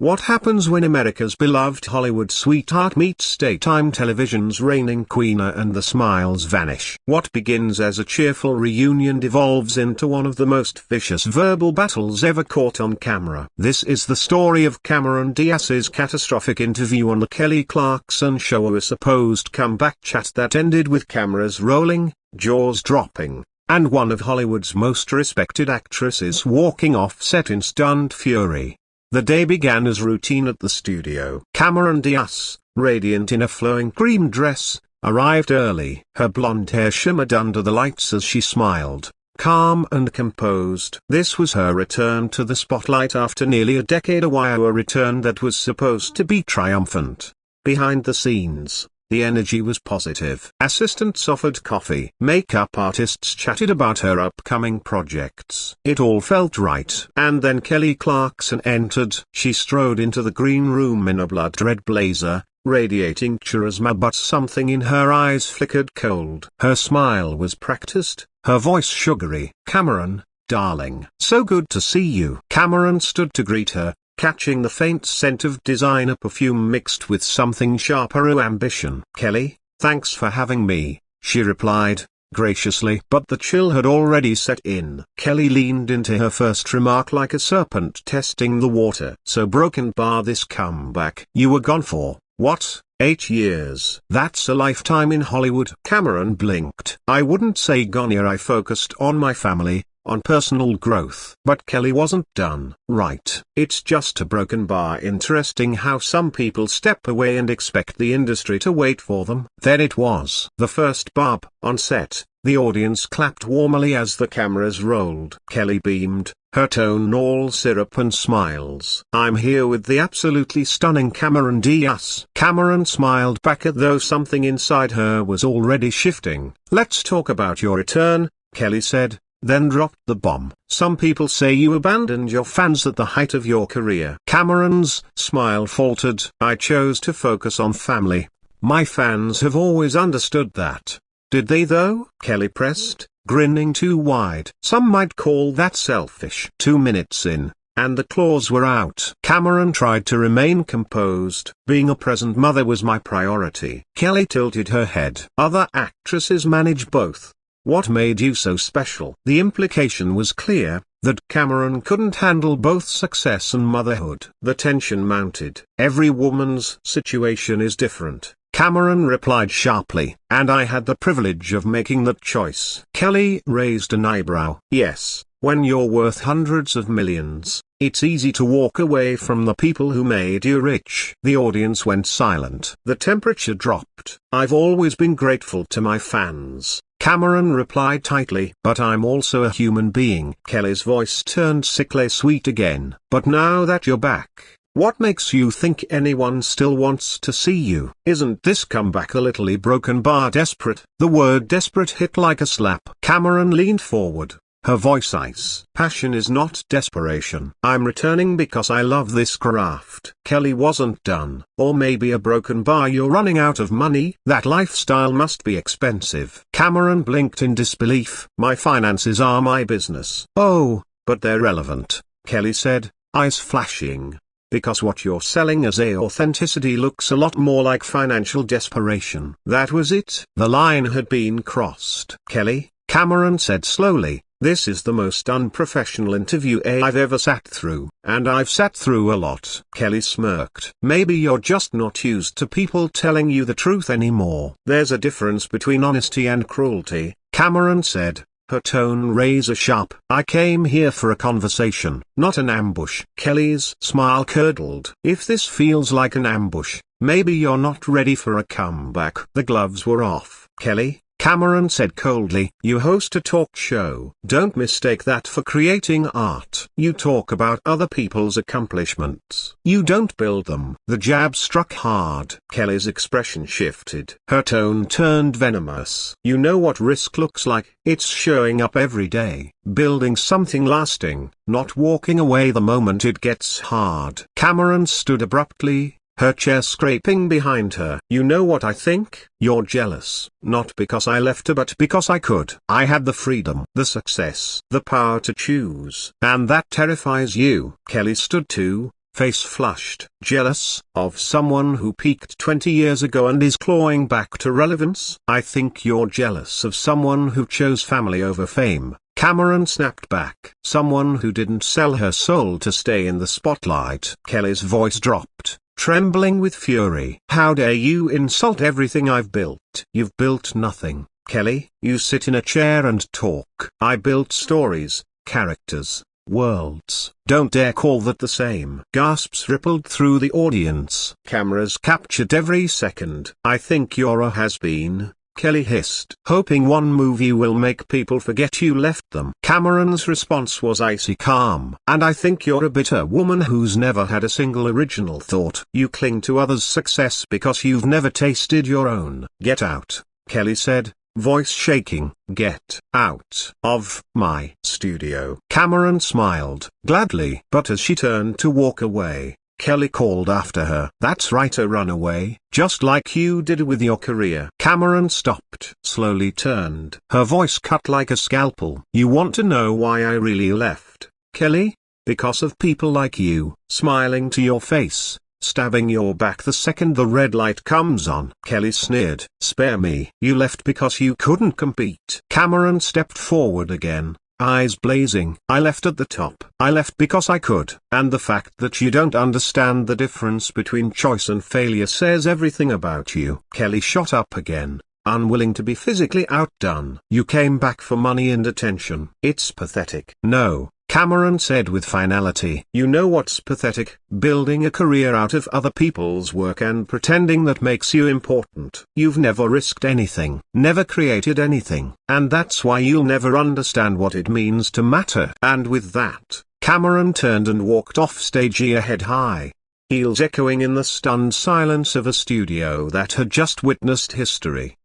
What happens when America's beloved Hollywood sweetheart meets daytime television's reigning queen and the smiles vanish? What begins as a cheerful reunion devolves into one of the most vicious verbal battles ever caught on camera. This is the story of Cameron Diaz's catastrophic interview on the Kelly Clarkson show, a supposed comeback chat that ended with cameras rolling, jaws dropping, and one of Hollywood's most respected actresses walking off set in stunned fury. The day began as routine at the studio. Cameron Diaz, radiant in a flowing cream dress, arrived early. Her blonde hair shimmered under the lights as she smiled, calm and composed. This was her return to the spotlight after nearly a decade, a return that was supposed to be triumphant. Behind the scenes, the energy was positive. Assistants offered coffee. Makeup artists chatted about her upcoming projects. It all felt right. And then Kelly Clarkson entered. She strode into the green room in a blood-red blazer, radiating charisma, but something in her eyes flickered cold. Her smile was practiced, her voice sugary. "Cameron, darling, so good to see you." Cameron stood to greet her, catching the faint scent of designer perfume mixed with something sharper, ambition. "Kelly, thanks for having me," she replied, graciously. But the chill had already set in. Kelly leaned into her first remark like a serpent testing the water. "So broken bar this comeback. You were gone for, what, 8 years? That's a lifetime in Hollywood." Cameron blinked. "I wouldn't say gone here. I focused on my family, on personal growth." But Kelly wasn't done. "Right, it's just a broken bar. Interesting how some people step away and expect the industry to wait for them." Then it was the first bob on set. The audience clapped warmly as the cameras rolled. Kelly beamed, her tone all syrup and smiles. "I'm here with the absolutely stunning Cameron Diaz." Cameron smiled back, though something inside her was already shifting. "Let's talk about your return," Kelly said, then dropped the bomb. "Some people say you abandoned your fans at the height of your career." Cameron's smile faltered. "I chose to focus on family. My fans have always understood that." "Did they though?" Kelly pressed, grinning too wide. "Some might call that selfish." 2 minutes in, and the claws were out. Cameron tried to remain composed. "Being a present mother was my priority." Kelly tilted her head. "Other actresses manage both. What made you so special?" The implication was clear, that Cameron couldn't handle both success and motherhood. The tension mounted. "Every woman's situation is different," Cameron replied sharply, "and I had the privilege of making that choice." Kelly raised an eyebrow. "Yes, when you're worth hundreds of millions, it's easy to walk away from the people who made you rich." The audience went silent. The temperature dropped. "I've always been grateful to my fans," Cameron replied tightly. "But I'm also a human being." Kelly's voice turned sickly sweet again. "But now that you're back, what makes you think anyone still wants to see you? Isn't this comeback a little broken bar desperate?" The word desperate hit like a slap. Cameron leaned forward, her voice ice. "Passion is not desperation. I'm returning because I love this craft." Kelly wasn't done. "Or maybe a broken bar. You're running out of money. That lifestyle must be expensive." Cameron blinked in disbelief. "My finances are my business." "Oh, but they're relevant," Kelly said, eyes flashing. "Because what you're selling as authenticity looks a lot more like financial desperation." That was it. The line had been crossed. "Kelly," Cameron said slowly, "this is the most unprofessional interview I've ever sat through. And I've sat through a lot." Kelly smirked. "Maybe you're just not used to people telling you the truth anymore." "There's a difference between honesty and cruelty," Cameron said, her tone razor sharp. "I came here for a conversation, not an ambush." Kelly's smile curdled. "If this feels like an ambush, maybe you're not ready for a comeback." The gloves were off. "Kelly," Cameron said coldly, "you host a talk show. Don't mistake that for creating art. You talk about other people's accomplishments. You don't build them." The jab struck hard. Kelly's expression shifted. Her tone turned venomous. "You know what risk looks like? It's showing up every day, building something lasting, not walking away the moment it gets hard." Cameron stood abruptly, her chair scraping behind her. "You know what I think? You're jealous, not because I left her but because I could. I had the freedom, the success, the power to choose. And that terrifies you." Kelly stood too, face flushed. Jealous of someone who peaked 20 years ago and is clawing back to relevance? I think you're jealous of someone who chose family over fame. Cameron snapped back. Someone who didn't sell her soul to stay in the spotlight. Kelly's voice dropped, trembling with fury. How dare you insult everything I've built? You've built nothing, Kelly. You sit in a chair and talk. I built stories, characters, worlds. Don't dare call that the same. Gasps rippled through the audience. Cameras captured every second. I think you're a has-been, Kelly hissed. Hoping one movie will make people forget you left them. Cameron's response was icy calm. And I think you're a bitter woman who's never had a single original thought. You cling to others' success because you've never tasted your own. Get out, Kelly said, voice shaking. Get out of my studio. Cameron smiled, gladly. But as she turned to walk away, Kelly called after her. That's right, a runaway, just like you did with your career. Cameron stopped, slowly turned. Her voice cut like a scalpel. You want to know why I really left, Kelly? Because of people like you, smiling to your face, stabbing your back the second the red light comes on. Kelly sneered. Spare me. You left because you couldn't compete. Cameron stepped forward again, eyes blazing. I left at the top. I left because I could. And the fact that you don't understand the difference between choice and failure says everything about you. Kelly shot up again, unwilling to be physically outdone. You came back for money and attention. It's pathetic. No, Cameron said with finality. You know what's pathetic? Building a career out of other people's work and pretending that makes you important. You've never risked anything, never created anything, and that's why you'll never understand what it means to matter. And with that, Cameron turned and walked off stage, ear head high, heels echoing in the stunned silence of a studio that had just witnessed history.